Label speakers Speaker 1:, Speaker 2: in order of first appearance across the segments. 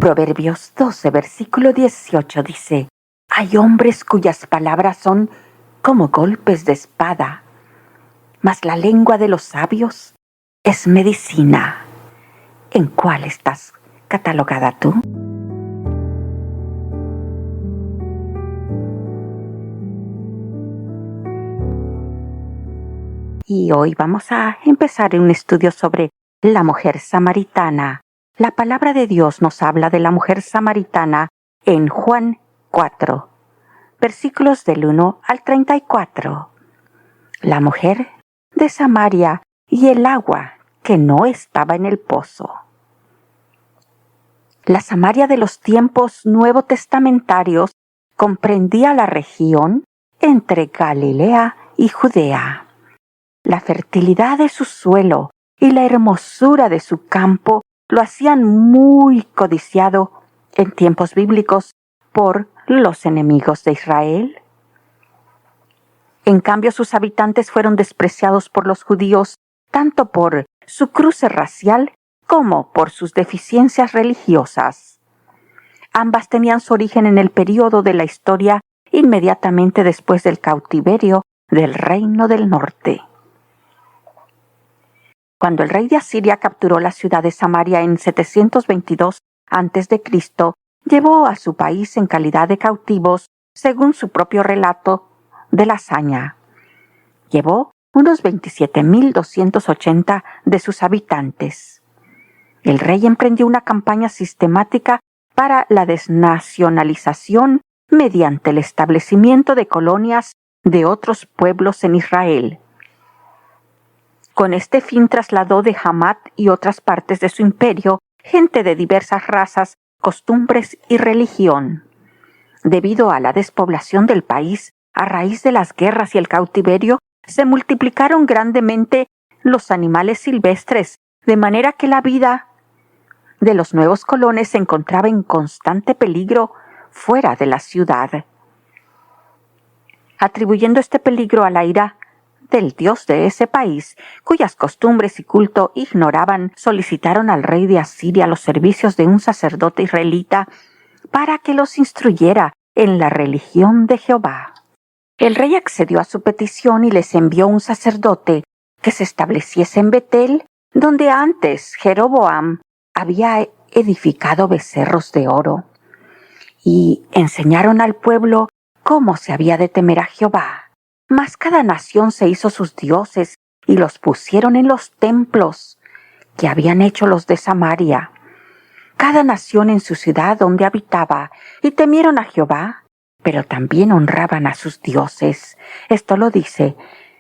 Speaker 1: Proverbios 12, versículo 18 dice: hay hombres cuyas palabras son como golpes de espada, mas la lengua de los sabios es medicina. ¿En cuál estás catalogada tú? Y hoy vamos a empezar un estudio sobre la mujer samaritana. La palabra de Dios nos habla de la mujer samaritana en Juan 4, versículos del 1 al 34. La mujer de Samaria y el agua que no estaba en el pozo. La Samaria de los tiempos nuevo testamentarios comprendía la región entre Galilea y Judea. La fertilidad de su suelo y la hermosura de su campo lo hacían muy codiciado en tiempos bíblicos por los enemigos de Israel. En cambio, sus habitantes fueron despreciados por los judíos tanto por su cruce racial como por sus deficiencias religiosas. Ambas tenían su origen en el período de la historia inmediatamente después del cautiverio del Reino del Norte. Cuando el rey de Asiria capturó la ciudad de Samaria en 722 a.C., llevó a su país en calidad de cautivos, según su propio relato de la hazaña. Llevó unos 27.280 de sus habitantes. El rey emprendió una campaña sistemática para la desnacionalización mediante el establecimiento de colonias de otros pueblos en Israel. Con este fin trasladó de Hamat y otras partes de su imperio gente de diversas razas, costumbres y religión. Debido a la despoblación del país, a raíz de las guerras y el cautiverio, se multiplicaron grandemente los animales silvestres, de manera que la vida de los nuevos colonos se encontraba en constante peligro fuera de la ciudad. Atribuyendo este peligro a la ira del dios de ese país, cuyas costumbres y culto ignoraban, solicitaron al rey de Asiria los servicios de un sacerdote israelita para que los instruyera en la religión de Jehová. El rey accedió a su petición y les envió un sacerdote que se estableciese en Betel, donde antes Jeroboam había edificado becerros de oro, y enseñaron al pueblo cómo se había de temer a Jehová. Mas cada nación se hizo sus dioses y los pusieron en los templos que habían hecho los de Samaria, cada nación en su ciudad donde habitaba, y temieron a Jehová, pero también honraban a sus dioses. Esto lo dice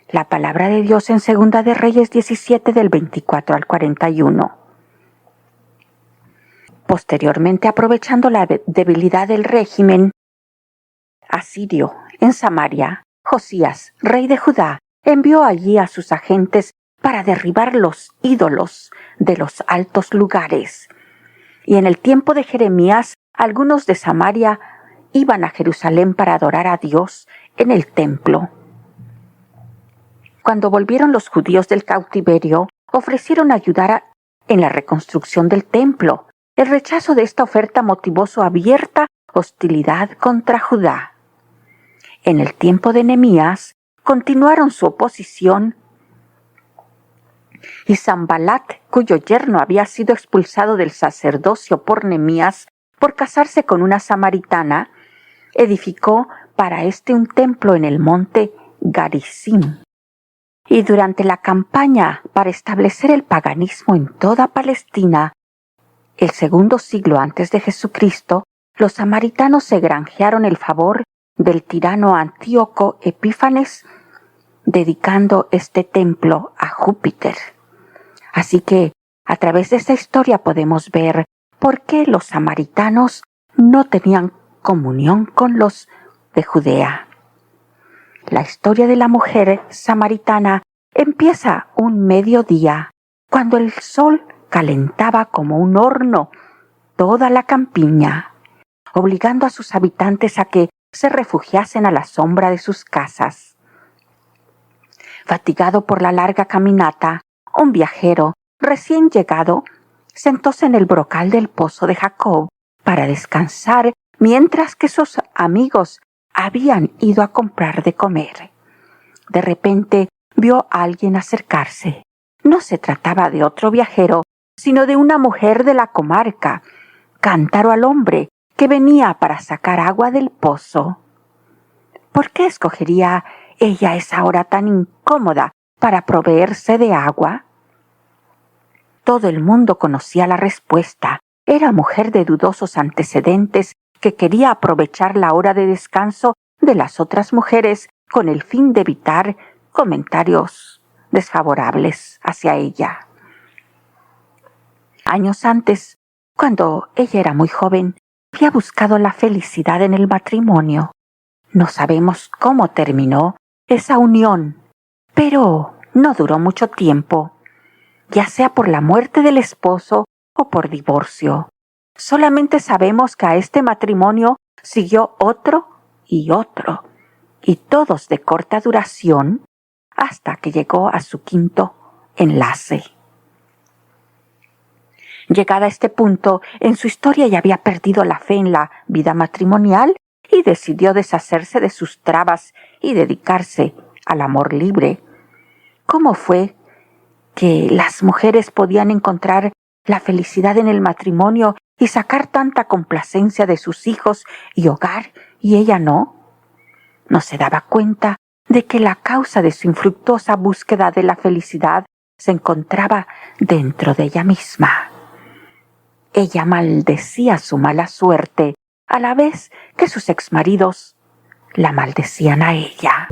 Speaker 1: la palabra de Dios en 2 de Reyes 17 del 24 al 41. Posteriormente, aprovechando la debilidad del régimen asirio en Samaria, Josías, rey de Judá, envió allí a sus agentes para derribar los ídolos de los altos lugares. Y en el tiempo de Jeremías, algunos de Samaria iban a Jerusalén para adorar a Dios en el templo. Cuando volvieron los judíos del cautiverio, ofrecieron ayudar en la reconstrucción del templo. El rechazo de esta oferta motivó su abierta hostilidad contra Judá. En el tiempo de Nehemías, continuaron su oposición, y Sanbalat, cuyo yerno había sido expulsado del sacerdocio por Nehemías por casarse con una samaritana, edificó para éste un templo en el monte Garizim. Y durante la campaña para establecer el paganismo en toda Palestina, el segundo siglo antes de Jesucristo, los samaritanos se granjearon el favor del tirano Antíoco Epífanes, dedicando este templo a Júpiter. Así que, a través de esta historia podemos ver por qué los samaritanos no tenían comunión con los de Judea. La historia de la mujer samaritana empieza un mediodía, cuando el sol calentaba como un horno toda la campiña, obligando a sus habitantes a que se refugiasen a la sombra de sus casas. Fatigado por la larga caminata, un viajero recién llegado sentóse en el brocal del pozo de Jacob para descansar mientras que sus amigos habían ido a comprar de comer. De repente vio a alguien acercarse. No se trataba de otro viajero, sino de una mujer de la comarca, cántaro al hombre, que venía para sacar agua del pozo. ¿Por qué escogería ella esa hora tan incómoda para proveerse de agua? Todo el mundo conocía la respuesta. Era mujer de dudosos antecedentes que quería aprovechar la hora de descanso de las otras mujeres con el fin de evitar comentarios desfavorables hacia ella. Años antes, cuando ella era muy joven, había buscado la felicidad en el matrimonio. No sabemos cómo terminó esa unión, pero no duró mucho tiempo, ya sea por la muerte del esposo o por divorcio. Solamente sabemos que a este matrimonio siguió otro, y todos de corta duración, hasta que llegó a su quinto enlace. Llegada a este punto, en su historia ya había perdido la fe en la vida matrimonial y decidió deshacerse de sus trabas y dedicarse al amor libre. ¿Cómo fue que las mujeres podían encontrar la felicidad en el matrimonio y sacar tanta complacencia de sus hijos y hogar, y ella no? No se daba cuenta de que la causa de su infructuosa búsqueda de la felicidad se encontraba dentro de ella misma. Ella maldecía su mala suerte a la vez que sus exmaridos la maldecían a ella.